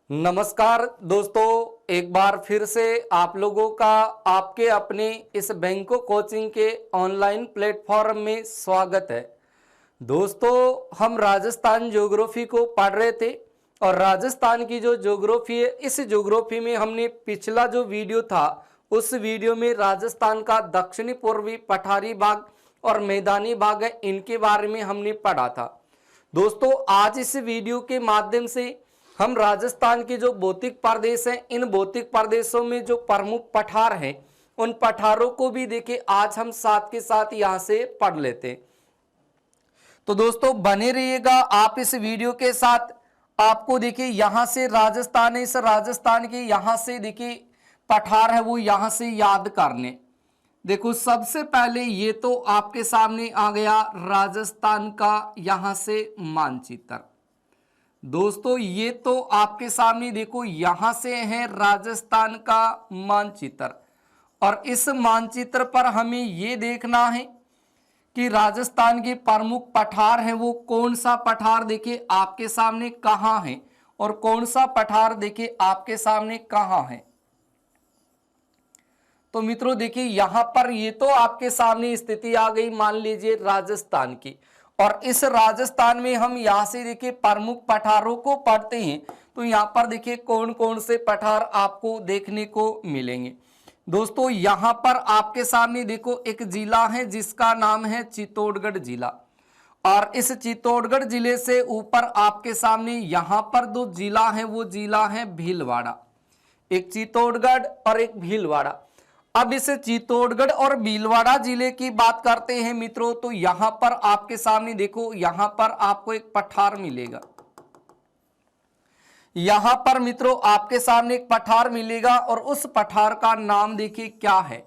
नमस्कार दोस्तों, एक बार फिर से आप लोगों का आपके अपने इस बैंको कोचिंग के ऑनलाइन प्लेटफॉर्म में स्वागत है। दोस्तों, हम राजस्थान ज्योग्राफी को पढ़ रहे थे और राजस्थान की जो ज्योग्राफी है, इस ज्योग्राफी में हमने पिछला जो वीडियो था उस वीडियो में राजस्थान का दक्षिणी पूर्वी पठारी भाग और मैदानी भाग है, इनके बारे में हमने पढ़ा था। दोस्तों, आज इस वीडियो के माध्यम से हम राजस्थान के जो भौतिक प्रदेश हैं, इन भौतिक प्रदेशों में जो प्रमुख पठार हैं, उन पठारों को भी देखिए आज हम साथ के साथ यहां से पढ़ लेते हैं। तो दोस्तों बने रहिएगा आप इस वीडियो के साथ। आपको देखिए यहां से राजस्थान है, इस राजस्थान के यहां से देखिए पठार है वो यहां से याद करने। देखो सबसे पहले ये तो आपके सामने आ गया राजस्थान का यहां से मानचित्र। दोस्तों ये तो आपके सामने देखो यहां से है राजस्थान का मानचित्र और इस मानचित्र पर हमें ये देखना है कि राजस्थान के प्रमुख पठार हैं वो कौन सा पठार देखिए आपके सामने कहां है और कौन सा पठार देखिए आपके सामने कहां है। तो मित्रों देखिए यहां पर ये तो आपके सामने स्थिति आ गई, मान लीजिए राजस्थान की, और इस राजस्थान में हम यहां से देखिए प्रमुख पठारों को पढ़ते हैं। तो यहां पर देखिए कौन कौन से पठार आपको देखने को मिलेंगे। दोस्तों यहां पर आपके सामने देखो एक जिला है जिसका नाम है चित्तौड़गढ़ जिला, और इस चित्तौड़गढ़ जिले से ऊपर आपके सामने यहां पर दो जिला है, वो जिला है भीलवाड़ा, एक चित्तौड़गढ़ और एक भीलवाड़ा। अब इस चित्तौड़गढ़ और भीलवाड़ा जिले की बात करते हैं मित्रों, तो यहां पर आपके सामने देखो यहां पर आपको एक पठार मिलेगा। यहां पर मित्रों आपके सामने एक पठार मिलेगा और उस पठार का नाम देखिए क्या है।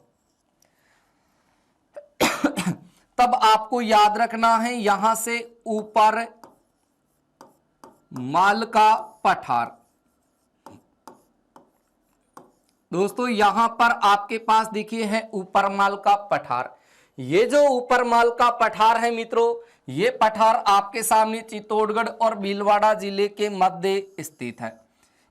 तब आपको याद रखना है यहां से ऊपर माल का पठार। दोस्तों यहां पर आपके पास देखिए है ऊपरमाल का पठार। ये जो ऊपरमाल का पठार है मित्रों, ये पठार आपके सामने चित्तौड़गढ़ और भीलवाड़ा जिले के मध्य स्थित है।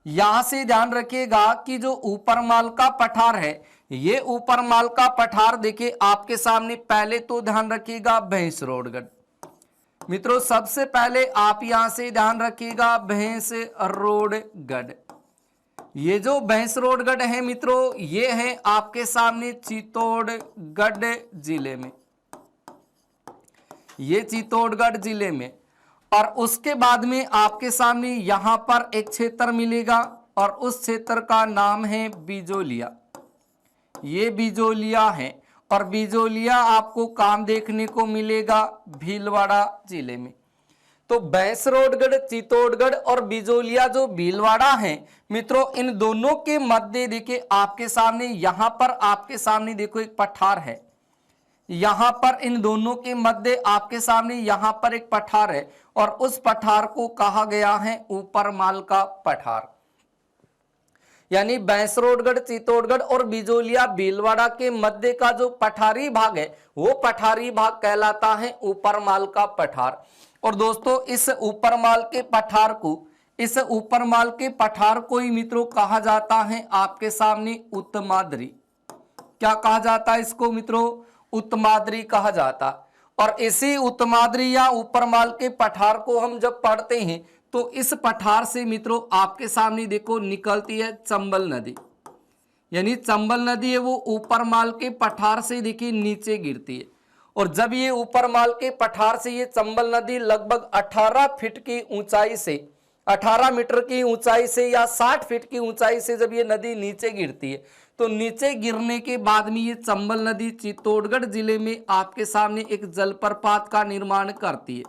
यहां से ध्यान रखिएगा कि जो ऊपरमाल का पठार है, ये ऊपरमाल का पठार देखिए आपके सामने, पहले तो ध्यान रखिएगा भैंसरोडगढ़। मित्रों सबसे पहले आप यहां से ध्यान रखिएगा भैंसरोडगढ़। ये जो भैंसरोडगढ़ है मित्रों, ये है आपके सामने चित्तौड़गढ़ जिले में, ये चित्तौड़गढ़ जिले में। और उसके बाद में आपके सामने यहां पर एक क्षेत्र मिलेगा और उस क्षेत्र का नाम है बिजोलिया। ये बिजोलिया है और बिजोलिया आपको काम देखने को मिलेगा भीलवाड़ा जिले में। तो भैंसरोडगढ़, चित्तौड़गढ़ और बिजोलिया जो भीलवाड़ा है मित्रों, इन दोनों के मध्य देखिए आपके सामने यहां पर आपके सामने देखो एक पठार है। यहां पर इन दोनों के मध्य आपके सामने यहां पर एक पठार है और उस पठार को कहा गया है ऊपरमाल का पठार। यानी भैंसरोडगढ़, चित्तौड़गढ़ और बिजोलिया भीलवाड़ा के मध्य का जो पठारी भाग है वो पठारी भाग कहलाता है ऊपरमाल का पठार। और दोस्तों इस ऊपरमाल के पठार को, इस ऊपरमाल के पठार को ही मित्रों कहा जाता है आपके सामने उत्तमाद्री। क्या कहा जाता है इसको मित्रों? उत्तमाद्री कहा जाता। और इसी उत्तमाद्री या ऊपरमाल के पठार को हम जब पढ़ते हैं तो इस पठार से मित्रों आपके सामने देखो निकलती है चंबल नदी। यानी चंबल नदी है वो ऊपरमाल के पठार से देखिए नीचे गिरती है, और जब ये ऊपरमाल के पठार से ये चंबल नदी लगभग 18 फीट की ऊंचाई से, 18 मीटर की ऊंचाई से या 60 फीट की ऊंचाई से जब ये नदी नीचे गिरती है, तो नीचे गिरने के बाद में ये चंबल नदी चित्तौड़गढ़ जिले में आपके सामने एक जलप्रपात का निर्माण करती है,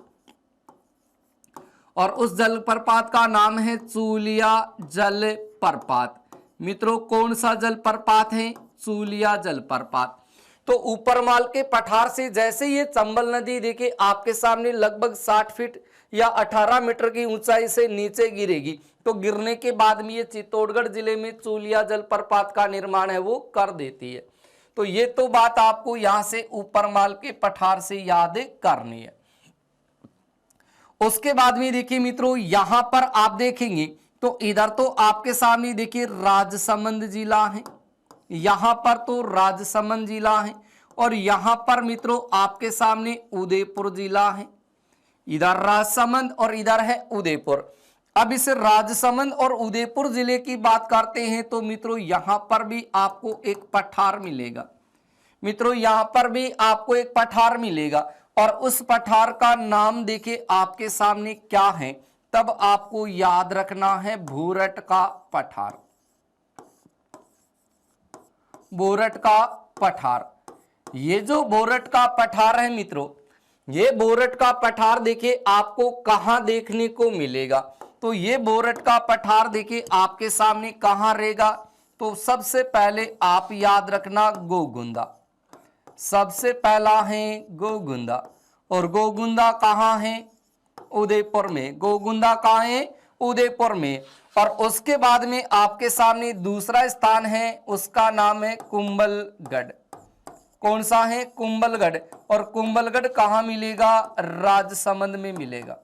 और उस जलप्रपात का नाम है चूलिया जलप्रपात। मित्रों कौन सा जलप्रपात है? चूलिया जलप्रपात। तो ऊपरमाल के पठार से जैसे ये चंबल नदी देखिए आपके सामने लगभग 60 फीट या 18 मीटर की ऊंचाई से नीचे गिरेगी, तो गिरने के बाद में ये चित्तौड़गढ़ जिले में चूलिया जलप्रपात का निर्माण है वो कर देती है। तो ये तो बात आपको यहां से ऊपरमाल के पठार से याद करनी है। उसके बाद में देखिए मित्रों, यहां पर आप देखेंगे तो इधर तो आपके सामने देखिए राजसमंद जिला है, यहां पर तो राजसमंद जिला है, और यहां पर मित्रों आपके सामने उदयपुर जिला है। इधर राजसमंद और इधर है उदयपुर। अब इस राजसमंद और उदयपुर जिले की बात करते हैं तो मित्रों यहां पर भी आपको एक पठार मिलेगा। मित्रों यहां पर भी आपको एक पठार मिलेगा, और उस पठार का नाम देखिए आपके सामने क्या है, तब आपको याद रखना है भूरट का पठार। भूरट का पठार, ये जो भूरट का पठार है मित्रों, ये भूरट का पठार देखिए आपको कहां देखने को मिलेगा। तो ये भूरट का पठार देखिए आपके सामने कहां रहेगा, तो सबसे पहले आप याद रखना गोगुंदा। सबसे पहला है गोगुंदा, और गोगुंदा कहां है, उदयपुर में। गोगुंदा कहां है, उदयपुर में। और उसके बाद में आपके सामने दूसरा स्थान है, उसका नाम है कुंभलगढ़। कौन सा है, कुंभलगढ़। और कुंभलगढ़ कहां मिलेगा, राजसमंद में मिलेगा।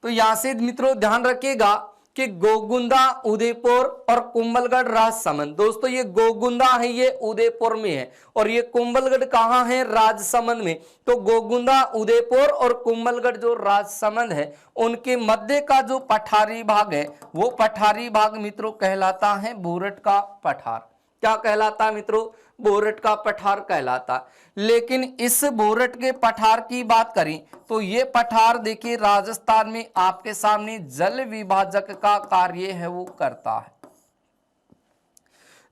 तो यहां से मित्रों ध्यान रखिएगा कि गोगुंदा उदयपुर और कुंभलगढ़ राजसमंद। दोस्तों ये गोगुंदा है ये उदयपुर में है, और ये कुंभलगढ़ कहां है, राजसमंद में। तो गोगुंदा उदयपुर और कुंभलगढ़ जो राजसमंद है उनके मध्य का जो पठारी भाग है वो पठारी भाग मित्रों कहलाता है भूरट का पठार। क्या कहलाता है मित्रों, भूरट का पठार कहलाता। लेकिन इस भूरट के पठार की बात करें तो ये पठार देखिए राजस्थान में आपके सामने जल विभाजक का कार्य है वो करता है।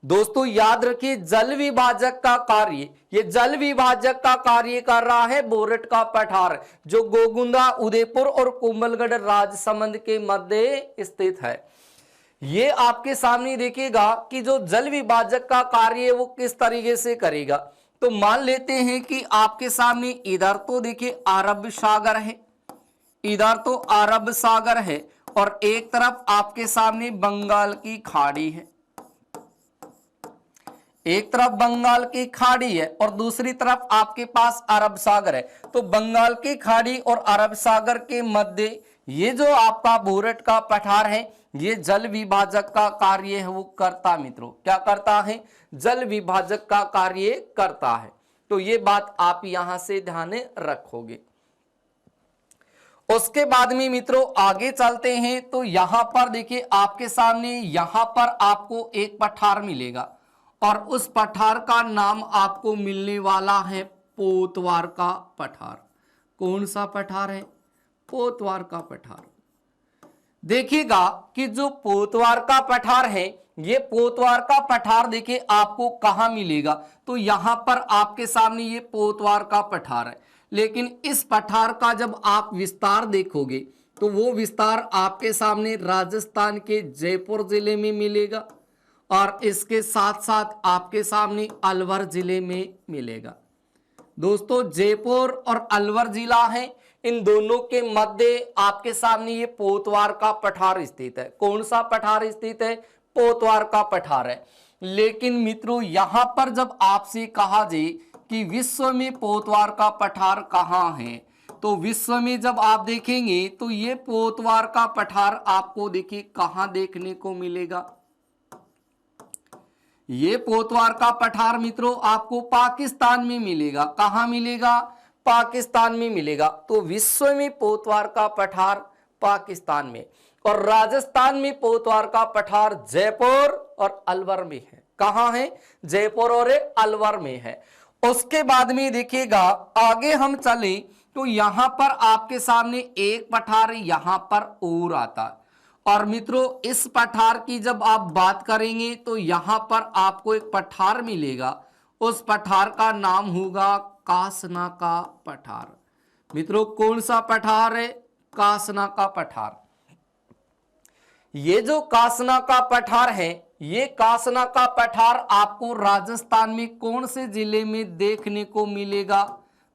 दोस्तों याद रखिए जल विभाजक का कार्य, ये जल विभाजक का कार्य कर रहा है भूरट का पठार, जो गोगुंदा उदयपुर और कुंभलगढ़ राजसमंद के मध्य स्थित है। ये आपके सामने देखिएगा कि जो जल विभाजक का कार्य वो किस तरीके से करेगा। तो मान लेते हैं कि आपके सामने इधर तो देखिए अरब सागर है, इधर तो अरब सागर है, और एक तरफ आपके सामने बंगाल की खाड़ी है। एक तरफ बंगाल की खाड़ी है और दूसरी तरफ आपके पास अरब सागर है। तो बंगाल की खाड़ी और अरब सागर के मध्य ये जो आपका भूरट का पठार है ये जल विभाजक का कार्य है वो करता। मित्रों क्या करता है, जल विभाजक का कार्य करता है। तो ये बात आप यहां से ध्यान रखोगे। उसके बाद में मित्रों आगे चलते हैं तो यहां पर देखिए आपके सामने यहां पर आपको एक पठार मिलेगा, और उस पठार का नाम आपको मिलने वाला है पोतवार का पठार। कौन सा पठार है, पोतवार का पठार। देखिएगा कि जो पोतवार का पठार है ये पोतवार का पठार देखिए आपको कहां मिलेगा, तो यहां पर आपके सामने ये पोतवार का पठार है। लेकिन इस पठार का जब आप विस्तार देखोगे तो वो विस्तार आपके सामने राजस्थान के जयपुर जिले में मिलेगा, और इसके साथ साथ आपके सामने अलवर जिले में मिलेगा। दोस्तों जयपुर और अलवर जिला है, इन दोनों के मध्य आपके सामने ये पोतवार का पठार स्थित है। कौन सा पठार स्थित है, पोतवार का पठार है। लेकिन मित्रों यहां पर जब आपसे कहा जाए कि विश्व में पोतवार का पठार कहां है, तो विश्व में जब आप देखेंगे तो ये पोतवार का पठार आपको देखिए कहां देखने को मिलेगा। ये पोतवार का पठार मित्रों आपको पाकिस्तान में मिलेगा। कहां मिलेगा, पाकिस्तान में मिलेगा। तो विश्व में पोतवार का पठार पाकिस्तान में, और राजस्थान में पोतवार का पठार जयपुर और अलवर में है। कहां है, जयपुर और अलवर में है। उसके बाद में देखिएगा आगे हम चले तो यहां पर आपके सामने एक पठार यहां पर और आता है। और मित्रों इस पठार की जब आप बात करेंगे तो यहां पर आपको एक पठार मिलेगा, उस पठार का नाम होगा कासना का पठार। मित्रों कौन सा पठार है, कासना का पठार। ये जो कासना का पठार है, ये कासना का पठार आपको राजस्थान में कौन से जिले में देखने को मिलेगा,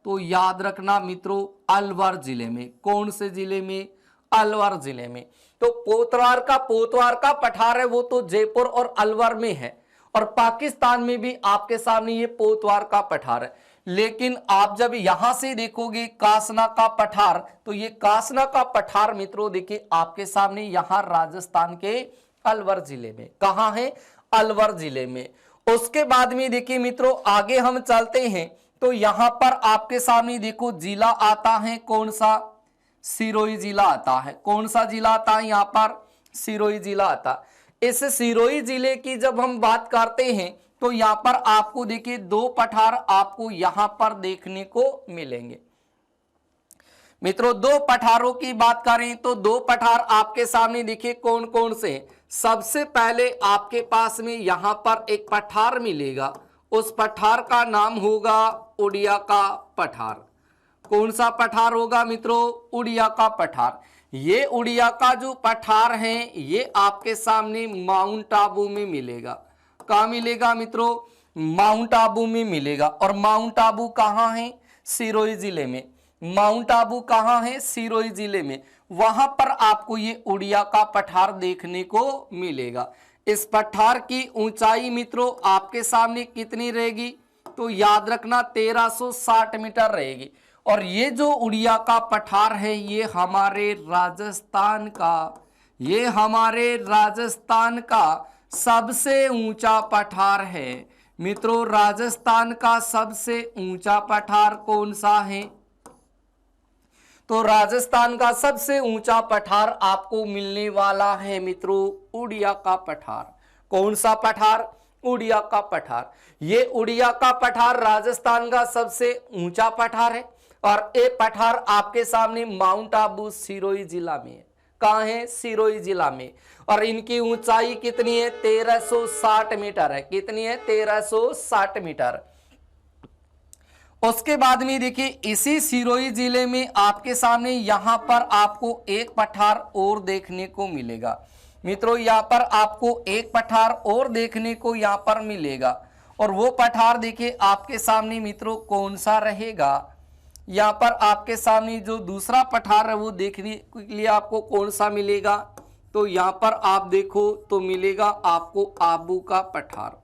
तो याद रखना मित्रों अलवर जिले में। कौन से जिले में, अलवर जिले में। तो पोतवार का पठार है वो तो जयपुर और अलवर में है, और पाकिस्तान में भी आपके सामने ये पोतवार का पठार है। लेकिन आप जब यहां से देखोगे कासना का पठार, तो ये कासना का पठार मित्रों देखिए आपके सामने यहां राजस्थान के अलवर जिले में, कहां है, अलवर जिले में। उसके बाद में देखिए मित्रों आगे हम चलते हैं तो यहां पर आपके सामने देखो जिला आता है कौन सा, सिरोही जिला आता है। कौन सा जिला आता है यहां पर, सिरोही जिला आता। इस सिरोही जिले की जब हम बात करते हैं तो यहां पर आपको देखिए दो पठार आपको यहां पर देखने को मिलेंगे। मित्रों दो पठारों की बात करें तो दो पठार आपके सामने देखिए कौन कौन से। सबसे पहले आपके पास में यहां पर एक पठार मिलेगा, उस पठार का नाम होगा उड़िया का पठार। कौन सा पठार होगा मित्रों, उड़िया का पठार। ये उड़िया का जो पठार है ये आपके सामने माउंट आबू में मिलेगा। कहां मिलेगा मित्रों, माउंट आबू में मिलेगा। और माउंट आबू कहां है, सिरोही जिले में। माउंट आबू कहां है, सिरोही जिले में। वहां पर आपको ये उड़िया का पठार देखने को मिलेगा। इस पठार की ऊंचाई मित्रों आपके सामने कितनी रहेगी, तो याद रखना 1360 मीटर रहेगी। और ये जो उड़िया का पठार है ये हमारे राजस्थान का, ये हमारे राजस्थान का सबसे ऊंचा पठार है। मित्रों राजस्थान का सबसे ऊंचा पठार कौन सा है, तो राजस्थान का सबसे ऊंचा पठार आपको मिलने वाला है मित्रों उड़िया का पठार। कौन सा पठार, उड़िया का पठार। ये उड़िया का पठार राजस्थान का सबसे ऊंचा पठार है और ये पठार आपके सामने माउंट आबू सिरोही जिला में है। कहां है, सिरोही जिला में। और इनकी ऊंचाई कितनी है, 1360 मीटर है। कितनी है, 1360 मीटर। उसके बाद में देखिए इसी सिरोही जिले में आपके सामने यहां पर आपको एक पठार और देखने को मिलेगा। मित्रों यहां पर आपको एक पठार और देखने को यहां पर मिलेगा। और वो पठार देखिए आपके सामने मित्रों कौन सा रहेगा, यहां पर आपके सामने जो दूसरा पठार है वो देखने के लिए आपको कौन सा मिलेगा, तो यहां पर आप देखो तो मिलेगा आपको आबू का पठार।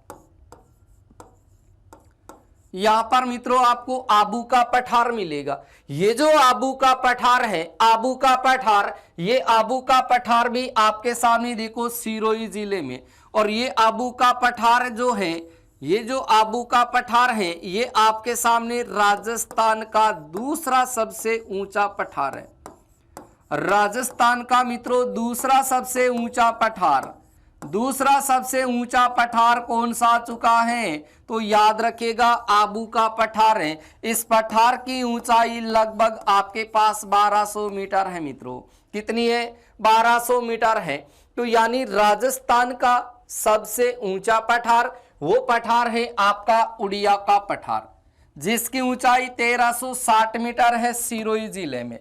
यहां पर मित्रों आपको आबू का पठार मिलेगा। ये जो आबू का पठार है, आबू का पठार, ये आबू का पठार भी आपके सामने देखो सिरोही जिले में। और ये आबू का पठार जो है, ये जो आबू का पठार है ये आपके सामने राजस्थान का दूसरा सबसे ऊंचा पठार है। राजस्थान का मित्रों दूसरा सबसे ऊंचा पठार, दूसरा सबसे ऊंचा पठार कौन सा आ चुका है, तो याद रखिएगा आबू का पठार है। इस पठार की ऊंचाई लगभग आपके पास 1200 मीटर है मित्रों। कितनी है, 1200 मीटर है। तो यानी राजस्थान का सबसे ऊंचा पठार वो पठार है आपका उड़िया का पठार, जिसकी ऊंचाई 1360 मीटर है सिरोही जिले में।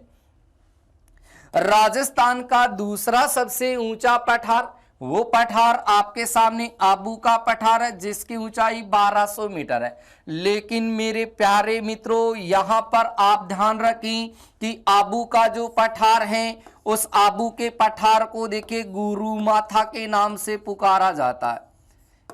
राजस्थान का दूसरा सबसे ऊंचा पठार वो पठार आपके सामने आबू का पठार है, जिसकी ऊंचाई 1200 मीटर है। लेकिन मेरे प्यारे मित्रों यहां पर आप ध्यान रखें कि आबू का जो पठार है उस आबू के पठार को देखिए गुरु माथा के नाम से पुकारा जाता है।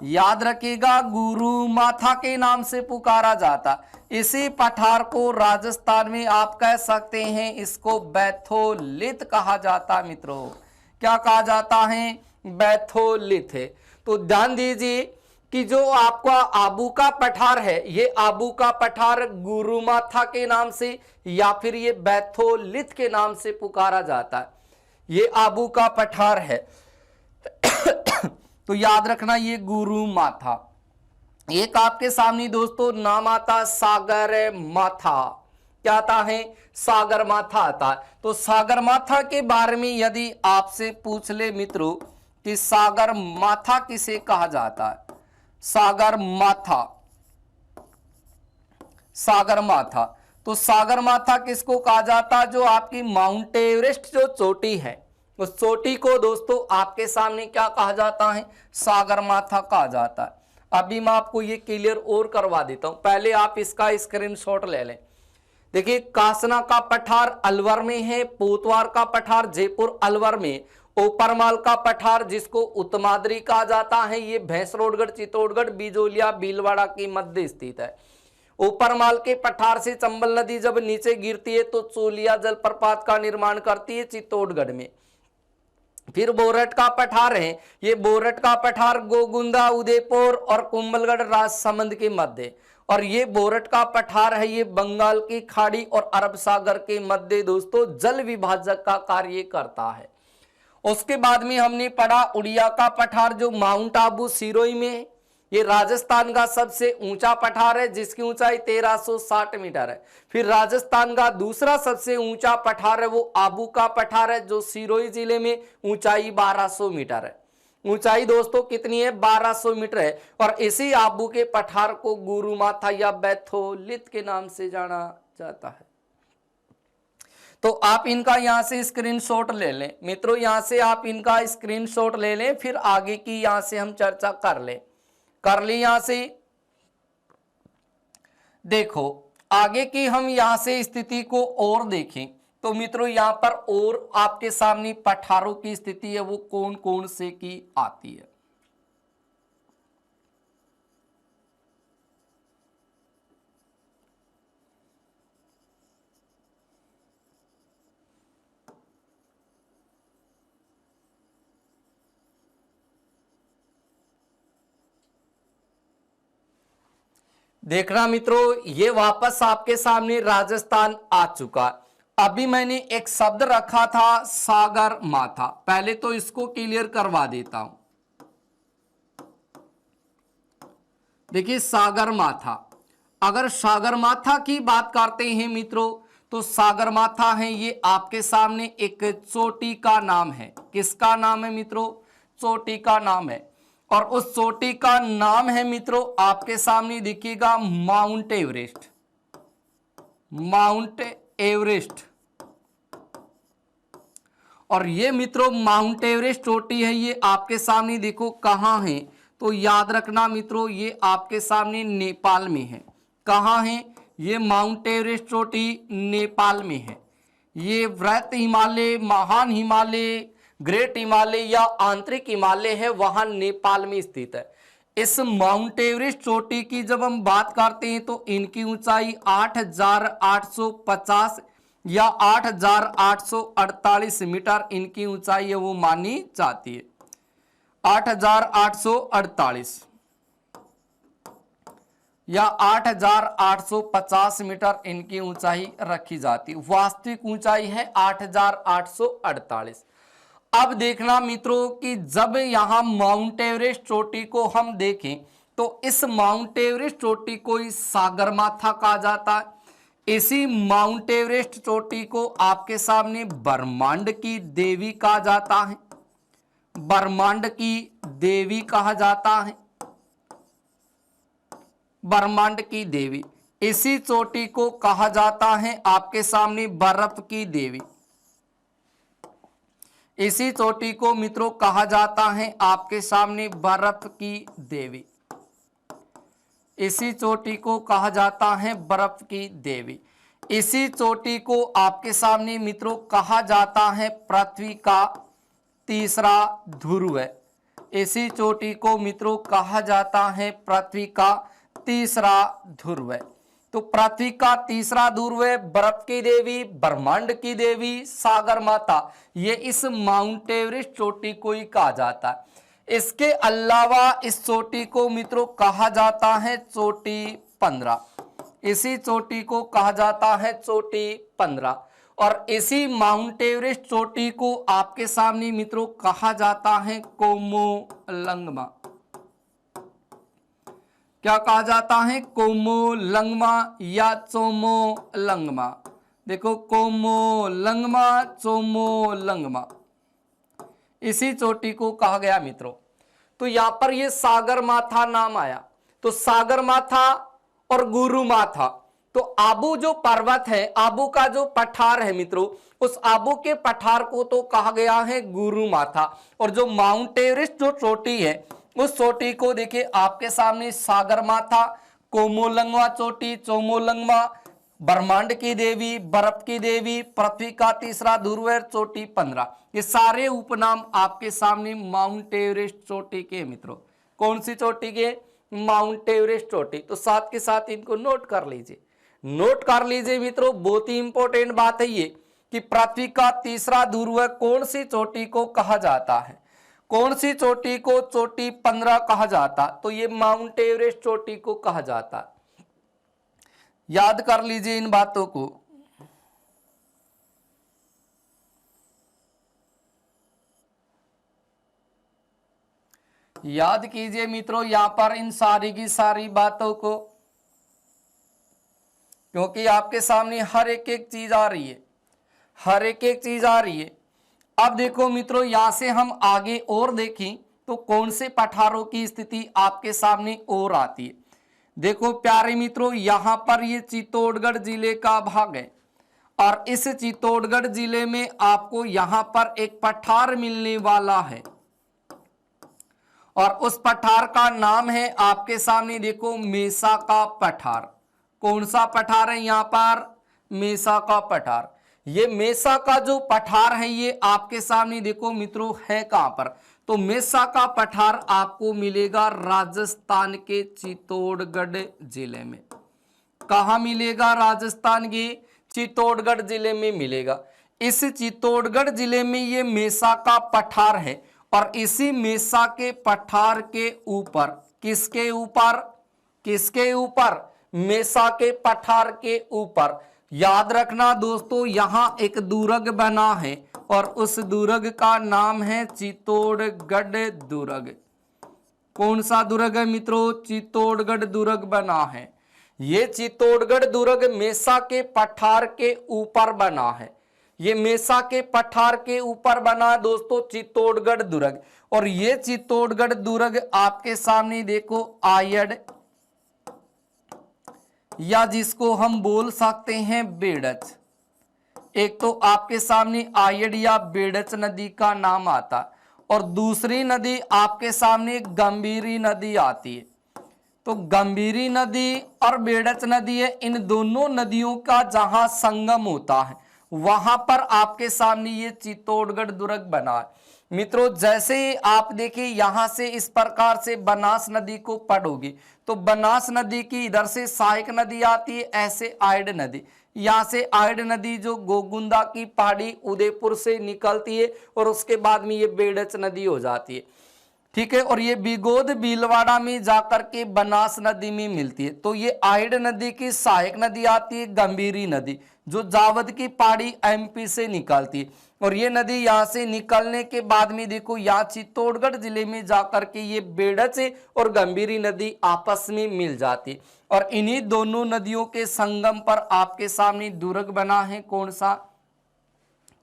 याद रखिएगा गुरु माथा के नाम से पुकारा जाता। इसी पठार को राजस्थान में आप कह सकते हैं इसको बैथोलिथ कहा जाता मित्रों। क्या कहा जाता है, बैथोलिथ है। तो ध्यान दीजिए कि जो आपका आबू का पठार है ये आबू का पठार गुरु माथा के नाम से या फिर ये बैथोलिथ के नाम से पुकारा जाता है। ये आबू का पठार है तो याद रखना ये गुरु माथा। एक आपके सामने दोस्तों नाम आता सागर माथा। क्या आता है, सागर माथा आता है। तो सागर माथा के बारे में यदि आपसे पूछ ले मित्रों कि सागर माथा किसे कहा जाता है, सागर माथा, सागर माथा, तो सागर माथा किसको कहा जाता है, जो आपकी माउंट एवरेस्ट जो चोटी है उस चोटी को दोस्तों आपके सामने क्या कहा जाता है, सागर माथा कहा जाता है। अभी मैं आपको ये क्लियर और करवा देता हूं, पहले आप इसका स्क्रीनशॉट ले लें। देखिए कासना का पठार अलवर में है, पोतवार का पठार जयपुर अलवर में, ऊपरमाल का पठार जिसको उत्तमाद्री कहा जाता है ये भैंसरोडगढ़ चित्तौड़गढ़ बिजोलिया भीलवाड़ा के मध्य स्थित है। ऊपरमाल के पठार से चंबल नदी जब नीचे गिरती है तो चोलिया जलप्रपात का निर्माण करती है चित्तौड़गढ़ में। फिर बोरट का पठार है, ये बोरट का पठार गोगुंदा, उदयपुर और कुंभलगढ़ राजसमंद के मध्य, और ये बोरट का पठार है ये बंगाल की खाड़ी और अरब सागर के मध्य दोस्तों जल विभाजक का कार्य करता है। उसके बाद में हमने पढ़ा उड़िया का पठार जो माउंट आबू सिरोही में, ये राजस्थान का सबसे ऊंचा पठार है जिसकी ऊंचाई 1360 मीटर है। फिर राजस्थान का दूसरा सबसे ऊंचा पठार है वो आबू का पठार है जो सिरोही जिले में ऊंचाई 1200 मीटर है। ऊंचाई दोस्तों कितनी है? 1200 मीटर है। और इसी आबू के पठार को गुरु माथा या बैथोलित के नाम से जाना जाता है। तो आप इनका यहां से स्क्रीनशॉट ले लें मित्रों, यहां से आप इनका स्क्रीनशॉट ले लें, फिर आगे की यहां से हम चर्चा कर ली। यहां से देखो आगे की हम यहां से स्थिति को और देखें तो मित्रों यहां पर और आपके सामने पठारों की स्थिति है वो कौन कौन से की आती है। देखना मित्रों ये वापस आपके सामने राजस्थान आ चुका। अभी मैंने एक शब्द रखा था सागर माथा, पहले तो इसको क्लियर करवा देता हूं। देखिए सागर माथा, अगर सागर माथा की बात करते हैं मित्रों तो सागर माथा है ये आपके सामने एक चोटी का नाम है। किसका नाम है मित्रों? चोटी का नाम है। और उस चोटी का नाम है मित्रों आपके सामने दिखेगा माउंट एवरेस्ट। Mount Everest. और ये मित्रों माउंट एवरेस्ट चोटी है ये आपके सामने देखो कहां है, तो याद रखना मित्रों ये आपके सामने नेपाल में है। कहां है? ये माउंट एवरेस्ट चोटी नेपाल में है। ये वृहत हिमालय, महान हिमालय, ग्रेट हिमालय या आंतरिक हिमालय है वहां नेपाल में स्थित है। इस माउंट एवरेस्ट चोटी की जब हम बात करते हैं तो इनकी ऊंचाई 8,850 या 8,848 मीटर इनकी ऊंचाई है वो मानी जाती है। 8,848 या 8,850 मीटर इनकी ऊंचाई रखी जाती है। वास्तविक ऊंचाई है 8,848। अब देखना मित्रों कि जब यहां माउंट एवरेस्ट चोटी को हम देखें तो इस माउंट एवरेस्ट चोटी को सागर माथा कहा जाता है। इसी माउंट एवरेस्ट चोटी को आपके सामने ब्रह्मांड की देवी कहा जाता है। ब्रह्मांड की देवी कहा जाता है। ब्रह्मांड की देवी। इसी चोटी को कहा जाता है आपके सामने बर्फ की देवी। इसी चोटी को मित्रों कहा जाता है आपके सामने बर्फ की देवी। इसी चोटी को कहा जाता है बर्फ की देवी। इसी चोटी को आपके सामने मित्रों कहा जाता है पृथ्वी का तीसरा ध्रुव है। इसी चोटी को मित्रों कहा जाता है पृथ्वी का तीसरा ध्रुव है। तो पृथ्वी का तीसरा ध्रुव है, बर्फ की देवी, ब्रह्मांड की देवी, सागर माता, ये इस माउंट एवरेस्ट चोटी को ही कहा जाता है। इसके अलावा इस चोटी को मित्रों कहा जाता है चोटी 15। इसी चोटी को कहा जाता है चोटी 15। और इसी माउंट एवरेस्ट चोटी को आपके सामने मित्रों कहा जाता है कोमोलंगमा। क्या कहा जाता है? कोमोलंगमा या चोमोलंगमा। देखो कोमोलंगमा, चोमोलंगमा, इसी चोटी को कहा गया मित्रों। तो यहां पर ये सागर माथा नाम आया। तो सागर माथा और गुरु माथा, तो आबू जो पर्वत है, आबू का जो पठार है मित्रों, उस आबू के पठार को तो कहा गया है गुरु माथा। और जो माउंट एवरेस्ट जो चोटी है उस चोटी को देखिए आपके सामने सागर माथा, कोमोलंगमा चोटी, चोमोलंगमा, ब्रह्मांड की देवी, बर्फ की देवी, पृथ्वी का तीसरा ध्रुव, चोटी 15, ये सारे उपनाम आपके सामने माउंट एवरेस्ट चोटी के मित्रों। कौन सी चोटी के? माउंट एवरेस्ट चोटी। तो साथ के साथ इनको नोट कर लीजिए। नोट कर लीजिए मित्रों, बहुत ही इंपॉर्टेंट बात है ये कि पृथ्वी का तीसरा ध्रुव कौन सी चोटी को कहा जाता है, कौन सी चोटी को चोटी 15 कहा जाता, तो ये माउंट एवरेस्ट चोटी को कहा जाता। याद कर लीजिए इन बातों को। याद कीजिए मित्रों यहां पर इन सारी की सारी बातों को, क्योंकि आपके सामने हर एक एक चीज आ रही है, हर एक एक चीज आ रही है। अब देखो मित्रों, यहां से हम आगे और देखें तो कौन से पठारों की स्थिति आपके सामने और आती है। देखो प्यारे मित्रों, यहां पर ये चित्तौड़गढ़ जिले का भाग है और इस चित्तौड़गढ़ जिले में आपको यहां पर एक पठार मिलने वाला है और उस पठार का नाम है आपके सामने देखो मेसा का पठार। कौन सा पठार है यहां पर? मेसा का पठार। ये मेसा का जो पठार है ये आपके सामने देखो मित्रों है कहां पर? तो मेसा का पठार आपको मिलेगा राजस्थान के चित्तौड़गढ़ जिले में। कहां मिलेगा? राजस्थान के चित्तौड़गढ़ जिले में मिलेगा। इस चित्तौड़गढ़ जिले में ये मेसा का पठार है और इसी मेसा के पठार के ऊपर, किसके ऊपर? किसके ऊपर? मेसा के पठार के ऊपर। याद रखना दोस्तों, यहां एक दुर्ग बना है और उस दुर्ग का नाम है चित्तौड़गढ़ दुर्ग। कौन सा दुर्ग है मित्रों? चित्तौड़गढ़ दुर्ग बना है। ये चित्तौड़गढ़ दुर्ग मेसा के पठार के ऊपर बना है। ये मेसा के पठार के ऊपर बना दोस्तों चित्तौड़गढ़ दुर्ग। और ये चित्तौड़गढ़ दुर्ग आपके सामने देखो आयड, या जिसको हम बोल सकते हैं बेड़च। एक तो आपके सामने आयड या बेड़च नदी का नाम आता और दूसरी नदी आपके सामने गंभीरी नदी आती है। तो गंभीरी नदी और बेड़च नदी है, इन दोनों नदियों का जहां संगम होता है वहां पर आपके सामने ये चित्तौड़गढ़ दुर्ग बना है। मित्रों जैसे ही आप देखिए यहां से इस प्रकार से बनास नदी को पढ़ोगे तो बनास नदी की इधर से सहायक नदी आती है, ऐसे आयड नदी, यहां से आयड नदी जो गोगुंदा की पहाड़ी उदयपुर से निकलती है और उसके बाद में ये बेड़च नदी हो जाती है। ठीक है, और ये बिगोद भीलवाड़ा में जाकर के बनास नदी में मिलती है। तो ये आयड नदी की सहायक नदी आती है गंभीरी नदी, जो जावद की पहाड़ी एमपी से निकलती है। और ये नदी यहाँ से निकलने के बाद में देखो यहाँ चित्तौड़गढ़ जिले में जाकर के ये बेड़च और गंभीरी नदी आपस में मिल जाती। और इन्हीं दोनों नदियों के संगम पर आपके सामने दुर्ग बना है। कौन सा?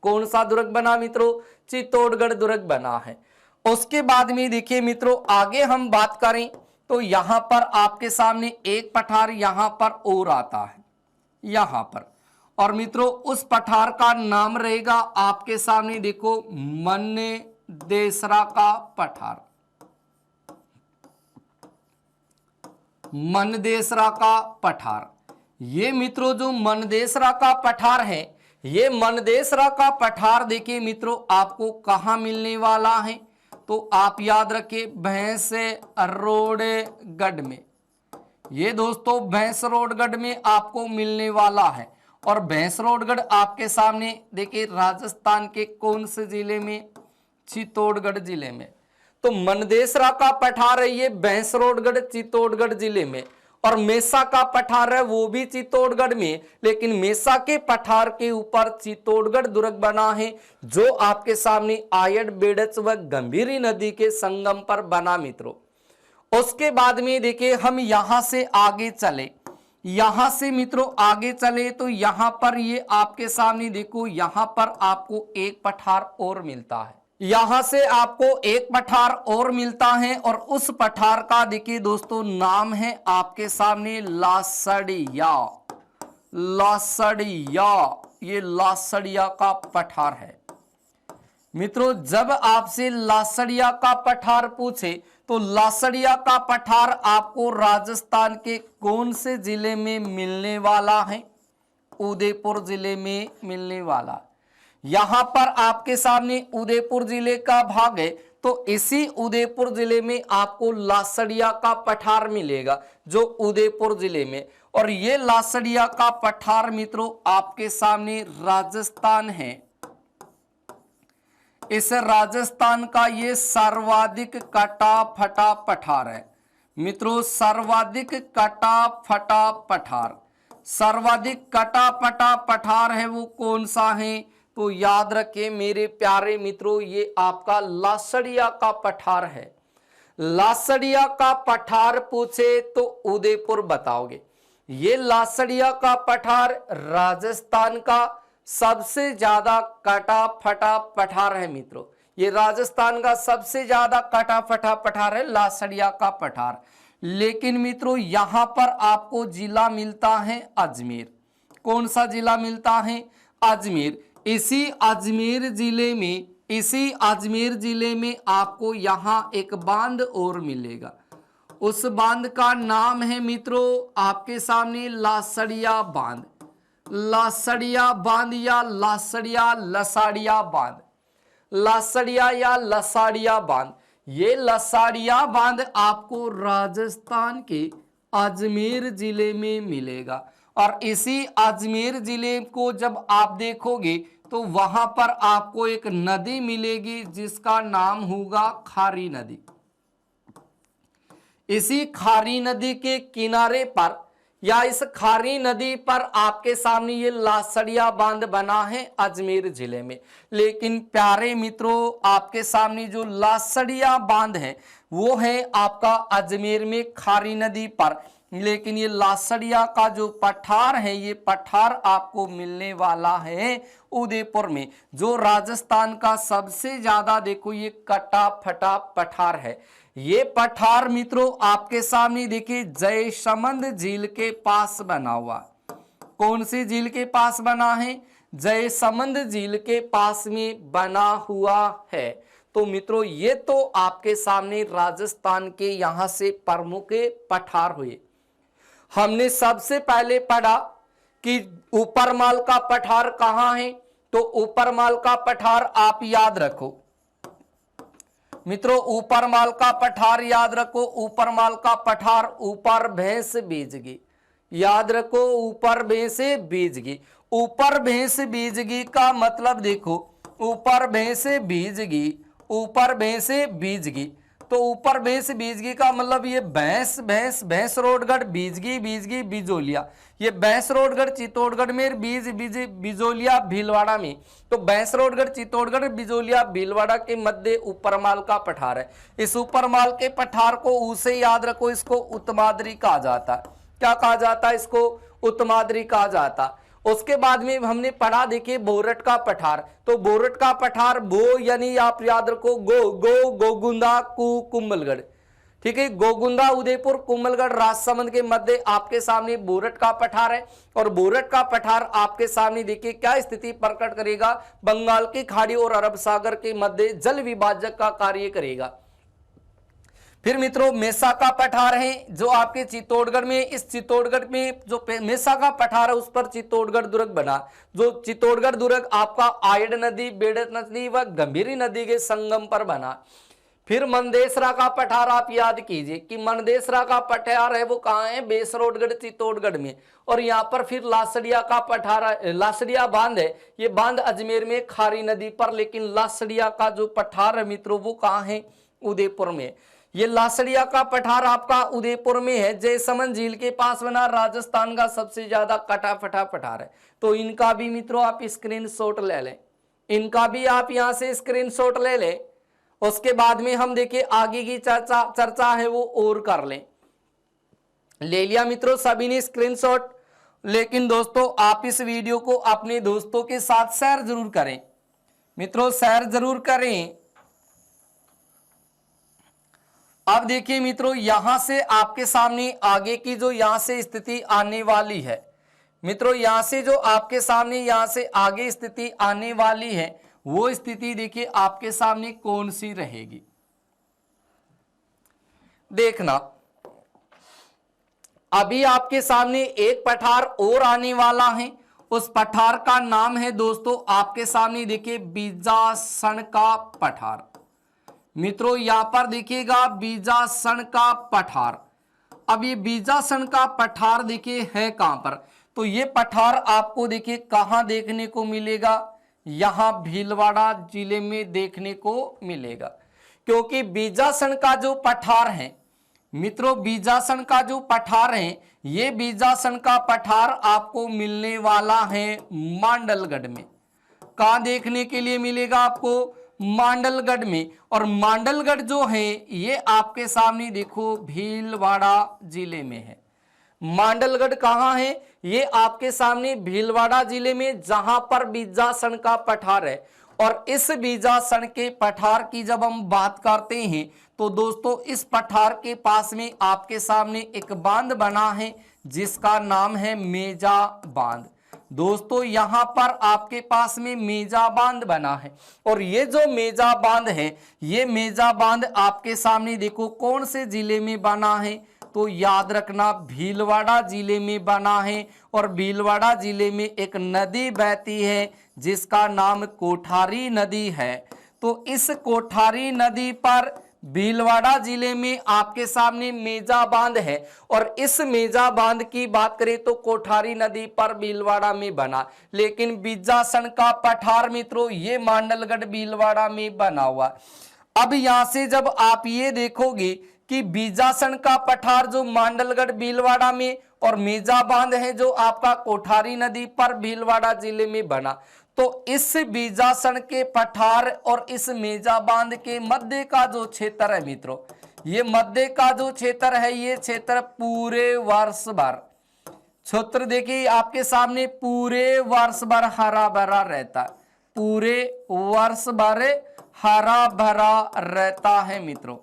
कौन सा दुर्ग बना मित्रों? चित्तौड़गढ़ दुर्ग बना है। उसके बाद में देखिए मित्रों आगे हम बात करें तो यहां पर आपके सामने एक पठार यहां पर और आता है, यहां पर। और मित्रों उस पठार का नाम रहेगा आपके सामने देखो मनदेसरा का पठार। मनदेसरा का पठार। ये मित्रों जो मनदेसरा का पठार है, ये मनदेसरा का पठार देखिए मित्रों आपको कहां मिलने वाला है? तो आप याद रखिए भैंसरोडगढ़ में। ये दोस्तों भैंसरोडगढ़ में आपको मिलने वाला है। और भैंसरोडगढ़ आपके सामने देखिए राजस्थान के कौन से जिले में? चित्तौड़गढ़ जिले में। तो मनदेसरा का पठार है ये भैंसरोडगढ़ चित्तौड़गढ़ जिले में। और मेसा का पठार है वो भी चित्तौड़गढ़ में, लेकिन मेसा के पठार के ऊपर चित्तौड़गढ़ दुर्ग बना है जो आपके सामने आयड बेड़च व गंभीरी नदी के संगम पर बना मित्रों। उसके बाद में देखिए हम यहां से आगे चले, यहां से मित्रों आगे चले तो यहां पर ये आपके सामने देखो यहां पर आपको एक पठार और मिलता है। यहां से आपको एक पठार और मिलता है और उस पठार का देखिए दोस्तों नाम है आपके सामने लासड़िया। लासड़िया, ये लासड़िया का पठार है। मित्रों जब आपसे लासड़िया का पठार पूछे तो लासड़िया का पठार आपको राजस्थान के कौन से जिले में मिलने वाला है? उदयपुर जिले में मिलने वाला। यहां पर आपके सामने उदयपुर जिले का भाग है, तो इसी उदयपुर जिले में आपको लासड़िया का पठार मिलेगा, जो उदयपुर जिले में। और ये लासड़िया का पठार मित्रों आपके सामने राजस्थान है। इस राजस्थान का ये सर्वाधिक कटा फटा पठार है मित्रों, सर्वाधिक कटा फटा पठार। सर्वाधिक कटा फटा पठार है वो कौन सा है? तो याद रखें मेरे प्यारे मित्रों, ये आपका लासड़िया का पठार है। लासड़िया का पठार पूछे तो उदयपुर बताओगे। ये लासड़िया का पठार राजस्थान का सबसे ज्यादा कटा फटा पठार है मित्रों। ये राजस्थान का सबसे ज्यादा कटा फटा पठार है लासड़िया का पठार। लेकिन मित्रों यहां पर आपको जिला मिलता है अजमेर। कौन सा जिला मिलता है? अजमेर। इसी अजमेर जिले में आपको यहां एक बांध और मिलेगा। उस बांध का नाम है मित्रों आपके सामने लासड़िया बांध। लासड़िया बांध या लासड़िया लसाड़िया बांध। लासड़िया या लसाड़िया बांध। ये लसाड़िया बांध आपको राजस्थान के अजमेर जिले में मिलेगा। और इसी अजमेर जिले को जब आप देखोगे तो वहां पर आपको एक नदी मिलेगी जिसका नाम होगा खारी नदी। इसी खारी नदी के किनारे पर या इस खारी नदी पर आपके सामने ये लासड़िया बांध बना है अजमेर जिले में। लेकिन प्यारे मित्रों आपके सामने जो लासड़िया बांध है वो है आपका अजमेर में खारी नदी पर। लेकिन ये लासड़िया का जो पठार है ये पठार आपको मिलने वाला है उदयपुर में, जो राजस्थान का सबसे ज्यादा देखो ये कटा फटा पठार है। ये पठार मित्रों आपके सामने देखिए जयसमंद झील के पास बना हुआ। कौन सी झील के पास बना है? जयसमंद झील के पास में बना हुआ है। तो मित्रों ये तो आपके सामने राजस्थान के यहां से प्रमुख पठार हुए। हमने सबसे पहले पढ़ा कि ऊपरमाल का पठार कहां है, तो ऊपरमाल का पठार आप याद रखो मित्रों, ऊपरमाल का पठार याद रखो। ऊपरमाल का पठार ऊपर भैंस बीजगी, याद रखो ऊपर भैंस बीजगी। ऊपर भैंस बीजगी का मतलब देखो, ऊपर भैंस बीजगी, ऊपर भैंस बीजगी। तो ऊपर भैंस बीजगी का मतलब ये भैंस भैंस भैंसरोडगढ़ बीजगी बीजगी बिजोलिया। ये भैंसरोडगढ़ चित्तौड़गढ़ में बीज बीज बिजोलिया भीलवाड़ा में। तो भैंसरोडगढ़ चित्तौड़गढ़ बिजोलिया भीलवाड़ा के मध्य ऊपरमाल का पठार है। इस ऊपरमाल के पठार को उसे याद रखो, इसको उत्तमाद्री कहा जाता है। क्या कहा जाता है? इसको उत्तमाद्री कहा जाता। उसके बाद में हमने पढ़ा देखिए बोरट का पठार। तो बोरट का पठार बो यानी आप याद रखो गोगुंदा कुंभलगढ़, ठीक है। गोगुंदा उदयपुर कुंभलगढ़ राजसमंद के मध्य आपके सामने बोरट का पठार है। और बोरट का पठार आपके सामने देखिए क्या स्थिति प्रकट करेगा? बंगाल की खाड़ी और अरब सागर के मध्य जल विभाजक का कार्य करेगा। फिर मित्रों मेसा का पठार है जो आपके चित्तौड़गढ़ में। इस चित्तौड़गढ़ में जो मेसा का पठार है उस पर चित्तौड़गढ़ दुर्ग बना, जो चित्तौड़गढ़ दुर्ग आपका आयड नदी, बेड़त नदी व गंभीरी नदी के संगम पर बना। फिर मनदेसरा का पठार आप याद कीजिए कि मनदेसरा का पठार है वो कहाँ है? बेसरोडगढ़ चित्तौड़गढ़ में। और यहाँ पर फिर लासड़िया का पठार, लासड़िया बांध है, ये बांध अजमेर में खारी नदी पर। लेकिन लासड़िया का जो पठार है मित्रों वो कहाँ है? उदयपुर में। ये लासड़िया का पठार आपका उदयपुर में है, जयसमंद झील के पास बना। राजस्थान का सबसे ज्यादा कटा फटा पठार है। तो इनका भी मित्रों आप स्क्रीनशॉट ले लें, इनका भी आप यहां से स्क्रीनशॉट ले लें। उसके बाद में हम देखिए आगे की चर्चा है वो और कर लें। ले लिया मित्रों सभी ने स्क्रीनशॉट। लेकिन दोस्तों आप इस वीडियो को अपने दोस्तों के साथ शेयर जरूर करें मित्रों, शेयर जरूर करें। अब देखिए मित्रों यहां से आपके सामने आगे की जो यहां से स्थिति आने वाली है मित्रों, यहां से जो आपके सामने यहां से आगे स्थिति आने वाली है वो स्थिति देखिए आपके सामने कौन सी रहेगी। देखना अभी आपके सामने एक पठार और आने वाला है उस पठार का नाम है दोस्तों आपके सामने देखिए बीजासन का पठार। मित्रों यहां पर देखिएगा बीजासन का पठार। अब ये बीजासन का पठार देखिए है कहां पर, तो ये पठार आपको देखिए कहां देखने को मिलेगा, यहां भीलवाड़ा जिले में देखने को मिलेगा। क्योंकि बीजासन का जो पठार है मित्रों, बीजासन का जो पठार है, ये बीजासन का पठार आपको मिलने वाला है मांडलगढ़ में। कहां देखने के लिए मिलेगा आपको, मांडलगढ़ में। और मांडलगढ़ जो है ये आपके सामने देखो भीलवाड़ा जिले में है। मांडलगढ़ कहां है, ये आपके सामने भीलवाड़ा जिले में, जहां पर बीजासन का पठार है। और इस बीजासन के पठार की जब हम बात करते हैं तो दोस्तों इस पठार के पास में आपके सामने एक बांध बना है जिसका नाम है मेजा बांध। दोस्तों यहां पर आपके पास में मेजा बांध बना है। और ये जो मेजा बांध है, ये मेजा बांध आपके सामने देखो कौन से जिले में बना है, तो याद रखना भीलवाड़ा जिले में बना है। और भीलवाड़ा जिले में एक नदी बहती है जिसका नाम कोठारी नदी है। तो इस कोठारी नदी पर भीलवाड़ा जिले में आपके सामने मेजा बांध है। और इस मेजा बांध की बात करें तो कोठारी नदी पर भीलवाड़ा में बना, लेकिन बीजासन का पठार मित्रों ये मांडलगढ़ भीलवाड़ा में बना हुआ। अब यहां से जब आप ये देखोगे कि बीजासन का पठार जो मांडलगढ़ भीलवाड़ा में और मेजा बांध है जो आपका कोठारी नदी पर भीलवाड़ा जिले में बना, तो इस बीजासन के पठार और इस मेजा बांध के मध्य का जो क्षेत्र है मित्रों, ये मध्य का जो क्षेत्र है, ये क्षेत्र पूरे वर्ष भर, क्षेत्र देखिए आपके सामने पूरे वर्ष भर हरा भरा रहता है, पूरे वर्ष भर हरा भरा रहता है मित्रों।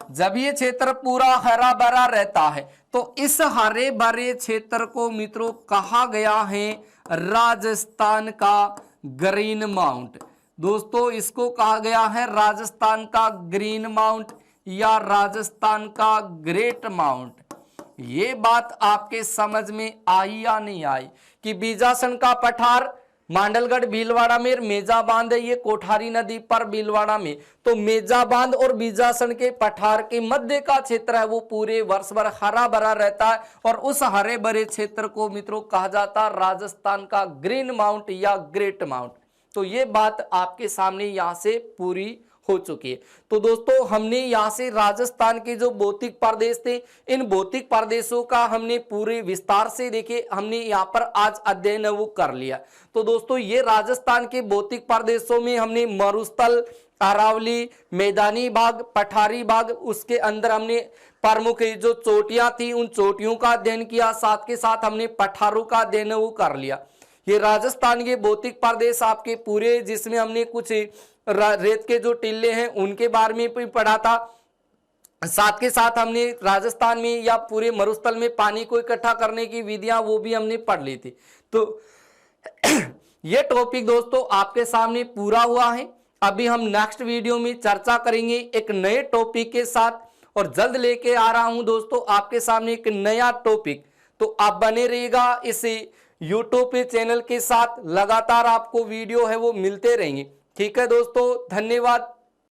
जब ये क्षेत्र पूरा हरा भरा रहता है तो इस हरे भरे क्षेत्र को मित्रों कहा गया है राजस्थान का ग्रीन माउंट। दोस्तों इसको कहा गया है राजस्थान का ग्रीन माउंट या राजस्थान का ग्रेट माउंट। ये बात आपके समझ में आई या नहीं आई कि बीजासन का पठार मांडलगढ़ भीलवाड़ा में, मेजा बांध है ये कोठारी नदी पर भीलवाड़ा में, तो मेजा बांध और बीजासन के पठार के मध्य का क्षेत्र है वो पूरे वर्ष भर हरा भरा रहता है। और उस हरे भरे क्षेत्र को मित्रों कहा जाता है राजस्थान का ग्रीन माउंट या ग्रेट माउंट। तो ये बात आपके सामने यहां से पूरी हो चुकी है। तो दोस्तों हमने यहाँ से राजस्थान के जो भौतिक प्रदेश थे, इन भौतिक प्रदेशों का हमने पूरे विस्तार से देखे, हमने यहाँ पर आज अध्ययन वो कर लिया। तो दोस्तों ये राजस्थान के भौतिक प्रदेशों में हमने मरुस्थल, अरावली, मैदानी भाग, पठारी भाग, उसके अंदर हमने प्रमुख जो चोटियां थी उन चोटियों का अध्ययन किया, साथ के साथ हमने पठारों का अध्ययन वो कर लिया। ये राजस्थान के भौतिक प्रदेश आपके पूरे, जिसमें हमने कुछ रेत के जो टिल्ले हैं उनके बारे में भी पढ़ा था, साथ के साथ हमने राजस्थान में या पूरे मरुस्थल में पानी को इकट्ठा करने की विधियां वो भी हमने पढ़ ली थी। तो ये टॉपिक दोस्तों आपके सामने पूरा हुआ है। अभी हम नेक्स्ट वीडियो में चर्चा करेंगे एक नए टॉपिक के साथ, और जल्द लेके आ रहा हूं दोस्तों आपके सामने एक नया टॉपिक। तो आप बने रहिएगा इस यूट्यूब पे चैनल के साथ, लगातार आपको वीडियो है वो मिलते रहेंगे। ठीक है दोस्तों, धन्यवाद।